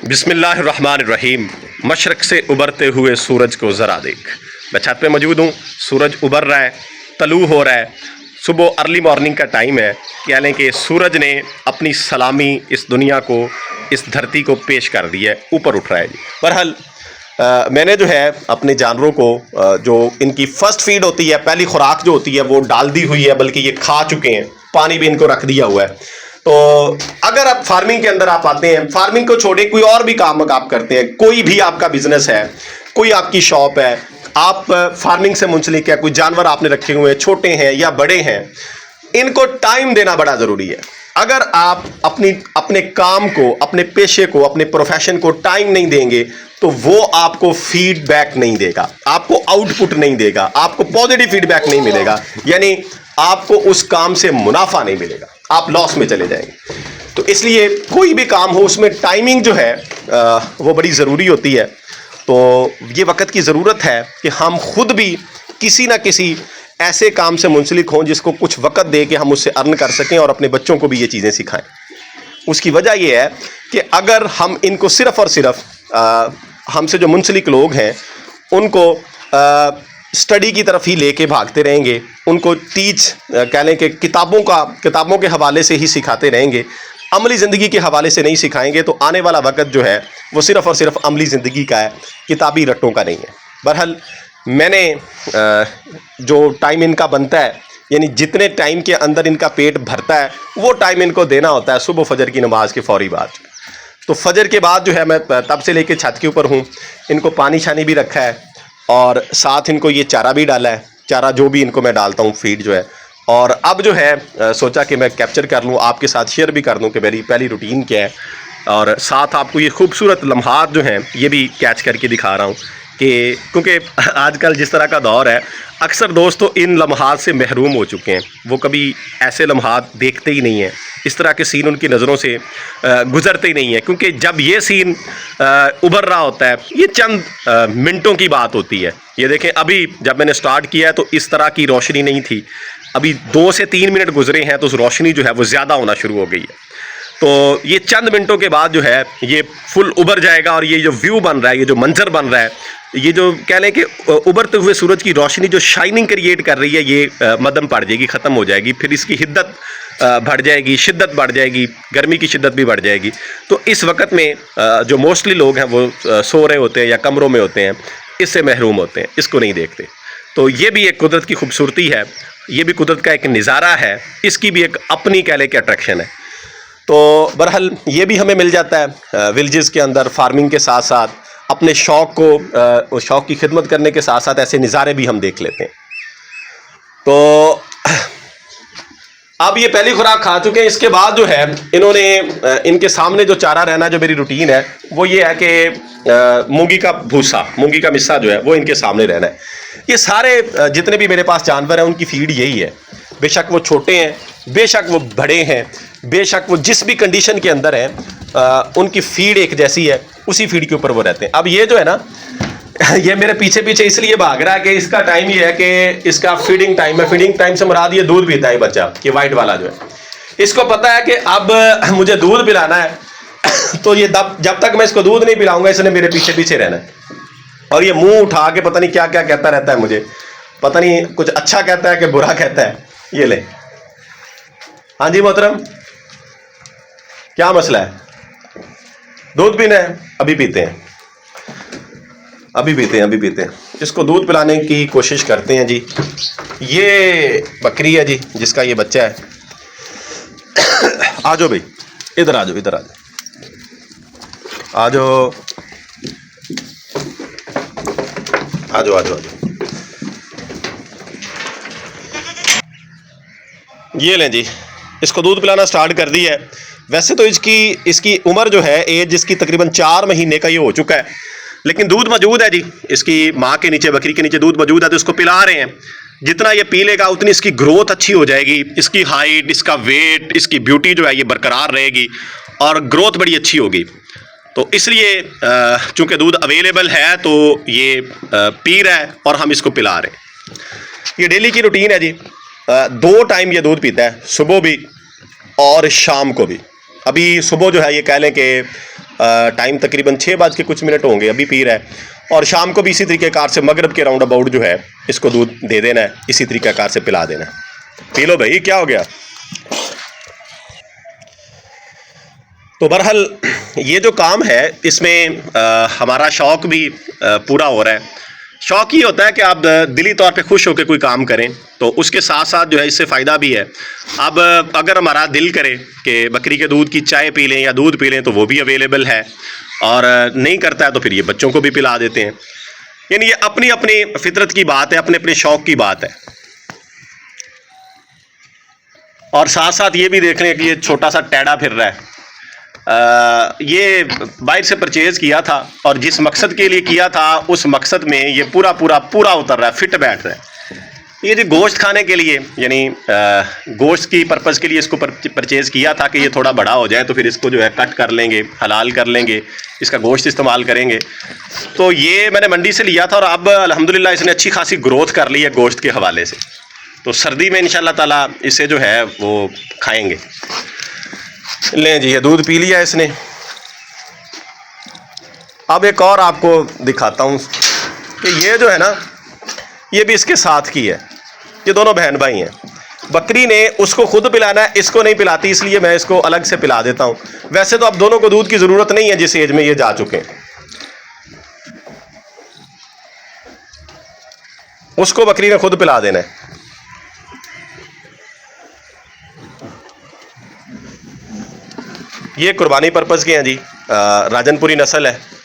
बिस्मिल्लाहिर्रहमानिर्रहीम। मशरक़ से उभरते हुए सूरज को ज़रा देख। मैं छत पे मौजूद हूँ, सूरज उभर रहा है, तलू हो रहा है। सुबह अर्ली मॉर्निंग का टाइम है, कह लें कि सूरज ने अपनी सलामी इस दुनिया को, इस धरती को पेश कर दी है, ऊपर उठ रहा है जी। बहरहाल मैंने जो है अपने जानवरों को जो इनकी फ़र्स्ट फीड होती है, पहली खुराक जो होती है वो डाल दी हुई है, बल्कि ये खा चुके हैं, पानी भी इनको रख दिया हुआ है। तो अगर आप फार्मिंग के अंदर आप आते हैं, फार्मिंग को छोड़े कोई और भी काम आप करते हैं, कोई भी आपका बिजनेस है, कोई आपकी शॉप है, आप फार्मिंग से मुंसलिक है, कोई जानवर आपने रखे हुए हैं, छोटे हैं या बड़े हैं, इनको टाइम देना बड़ा ज़रूरी है। अगर आप अपने काम को, अपने पेशे को, अपने प्रोफेशन को टाइम नहीं देंगे तो वो आपको फीडबैक नहीं देगा, आपको आउटपुट नहीं देगा, आपको पॉजिटिव फीडबैक नहीं मिलेगा, यानी आपको उस काम से मुनाफा नहीं मिलेगा, आप लॉस में चले जाएंगे। तो इसलिए कोई भी काम हो उसमें टाइमिंग जो है वो बड़ी ज़रूरी होती है। तो ये वक्त की ज़रूरत है कि हम खुद भी किसी ना किसी ऐसे काम से मुंसलिक हों जिसको कुछ वक्त दे के हम उससे अर्न कर सकें और अपने बच्चों को भी ये चीज़ें सिखाएं। उसकी वजह यह है कि अगर हम इनको सिर्फ़ और सिर्फ हमसे जो मुंसलिक लोग हैं उनको स्टडी की तरफ ही लेके भागते रहेंगे, उनको कह लें कि किताबों के हवाले से ही सिखाते रहेंगे, अमली ज़िंदगी के हवाले से नहीं सिखाएंगे, तो आने वाला वक्त जो है वो सिर्फ़ और सिर्फ अमली ज़िंदगी का है, किताबी रट्टों का नहीं है। बहरहाल मैंने जो टाइम इनका बनता है, यानी जितने टाइम के अंदर इनका पेट भरता है वो टाइम इनको देना होता है सुबह फजर की नमाज के फ़ौरी बाद। तो फजर के बाद जो है मैं तब से लेके छत के ऊपर हूँ, इनको पानी छानी भी रखा है और साथ इनको ये चारा भी डाला है, चारा जो भी इनको मैं डालता हूँ फीड जो है। और अब जो है सोचा कि मैं कैप्चर कर लूँ, आपके साथ शेयर भी कर दूँ कि मेरी पहली रूटीन क्या है, और साथ आपको ये खूबसूरत लम्हात जो हैं ये भी कैच करके दिखा रहा हूँ कि क्योंकि आजकल जिस तरह का दौर है, अक्सर दोस्त तो इन लम्हात से महरूम हो चुके हैं, वो कभी ऐसे लम्हात देखते ही नहीं हैं, इस तरह के सीन उनकी नज़रों से गुज़रते ही नहीं है। क्योंकि जब ये सीन उभर रहा होता है, ये चंद मिनटों की बात होती है। ये देखें, अभी जब मैंने स्टार्ट किया है तो इस तरह की रोशनी नहीं थी, अभी 2 से 3 मिनट गुजरे हैं तो उस रोशनी जो है वो ज़्यादा होना शुरू हो गई है। तो ये चंद मिनटों के बाद जो है ये फुल उभर जाएगा और ये जो व्यू बन रहा है, ये जो मंजर बन रहा है, ये जो कह लें कि उभरते हुए सूरज की रोशनी जो शाइनिंग क्रिएट कर रही है, ये मदम पड़ जाएगी, ख़त्म हो जाएगी, फिर इसकी हिद्दत बढ़ जाएगी, शिद्दत बढ़ जाएगी, गर्मी की शिद्दत भी बढ़ जाएगी। तो इस वक्त में जो मोस्टली लोग हैं वो सो रहे होते हैं या कमरों में होते हैं, इससे महरूम होते हैं, इसको नहीं देखते। तो ये भी एक कुदरत की खूबसूरती है, ये भी कुदरत का एक नज़ारा है, इसकी भी एक अपनी कह लें कि अट्रैक्शन है। तो बहरहाल ये भी हमें मिल जाता है विलेजेस के अंदर, फार्मिंग के साथ साथ अपने शौक़ को, उस शौक़ की खिदमत करने के साथ साथ ऐसे नज़ारे भी हम देख लेते हैं। तो अब ये पहली खुराक खा चुके हैं, इसके बाद जो है इन्होंने इनके सामने जो चारा रहना, जो मेरी रूटीन है वो ये है कि मूंगी का भूसा, मूंगी का मिस्सा जो है वो इनके सामने रहना है। ये सारे जितने भी मेरे पास जानवर हैं उनकी फीड यही है, बेशक वो छोटे हैं, बेशक वो बड़े हैं, बेशक वो जिस भी कंडीशन के अंदर हैं, उनकी फीड एक जैसी है, उसी फीड के ऊपर वो रहते हैं। अब ये जो है ना, ये मेरे पीछे पीछे इसलिए भाग रहा है कि इसका टाइम ये है कि इसका फीडिंग टाइम है। फीडिंग टाइम से मुराद ये दूध पीता है बच्चा, ये वाइट वाला जो है, इसको पता है कि अब मुझे दूध पिलाना है तो ये जब तक मैं इसको दूध नहीं पिलाऊंगा इसने मेरे पीछे पीछे रहना है। और ये मुंह उठा के पता नहीं क्या क्या कहता रहता है, मुझे पता नहीं कुछ अच्छा कहता है कि बुरा कहता है। ये ले, हाँ जी मोहतरम, क्या मसला है? दूध पीना है? अभी पीते हैं, अभी पीते हैं, अभी पीते हैं। इसको दूध पिलाने की कोशिश करते हैं जी। ये बकरी है जी जिसका ये बच्चा है। आ जाओ भाई, इधर आ जाओ, इधर आ जाओ, आ जाओ, आ जाओ, आ जाओ, आ जाओ। ये लें जी, इसको दूध पिलाना स्टार्ट कर दी है। वैसे तो इसकी उम्र जो है, एज इसकी तकरीबन 4 महीने का ये हो चुका है, लेकिन दूध मौजूद है जी, इसकी माँ के नीचे, बकरी के नीचे दूध मौजूद है, तो इसको पिला रहे हैं। जितना ये पी लेगा उतनी इसकी ग्रोथ अच्छी हो जाएगी, इसकी हाइट, इसका वेट, इसकी ब्यूटी जो है ये बरकरार रहेगी और ग्रोथ बड़ी अच्छी होगी। तो इसलिए चूँकि दूध अवेलेबल है तो ये पी रहा है और हम इसको पिला रहे हैं। ये डेली की रूटीन है जी। 2 टाइम ये दूध पीता है, सुबह भी और शाम को भी। अभी सुबह जो है ये कह लें कि टाइम तकरीबन 6 बज के कुछ होंगे, अभी पी रहा है। और शाम को भी इसी तरीक़ेकार से मगरिब के राउंड अबाउट जो है इसको दूध दे देना है, इसी तरीक़ेकार से पिला देना है। पी लो भाई, क्या हो गया। तो बहरहाल ये जो काम है इसमें हमारा शौक़ भी पूरा हो रहा है। शौक़ ये होता है कि आप दिली तौर पे खुश होकर कोई काम करें, तो उसके साथ साथ जो है इससे फ़ायदा भी है। अब अगर हमारा दिल करे कि बकरी के दूध की चाय पी लें या दूध पी लें तो वो भी अवेलेबल है, और नहीं करता है तो फिर ये बच्चों को भी पिला देते हैं। यानी ये अपनी अपनी फितरत की बात है, अपने अपने शौक़ की बात है। और साथ साथ ये भी देख लें कि ये छोटा सा टैडा फिर रहा है, ये बाहर से परचेज़ किया था और जिस मकसद के लिए किया था उस मकसद में ये पूरा उतर रहा है, फिट बैठ रहा है। ये जो गोश्त खाने के लिए, यानी गोश्त की पर्पज़ के लिए इसको परचेज़ किया था कि ये थोड़ा बड़ा हो जाए तो फिर इसको जो है कट कर लेंगे, हलाल कर लेंगे, इसका गोश्त इस्तेमाल करेंगे। तो ये मैंने मंडी से लिया था और अब अल्हम्दुलिल्लाह इसने अच्छी खासी ग्रोथ कर ली है गोश्त के हवाले से। तो सर्दी में इंशाल्लाह ताला इसे जो है वो खाएँगे। लें जी, ये दूध पी लिया इसने। अब एक और आपको दिखाता हूँ कि ये जो है ना, ये भी इसके साथ की है। ये दोनों बहन भाई हैं। बकरी ने उसको खुद पिलाना है, इसको नहीं पिलाती, इसलिए मैं इसको अलग से पिला देता हूँ। वैसे तो अब दोनों को दूध की ज़रूरत नहीं है जिस एज में ये जा चुके हैं। उसको बकरी ने खुद पिला देना है। ये कुर्बानी पर्पज़ के हैं जी, राजनपुरी नस्ल है।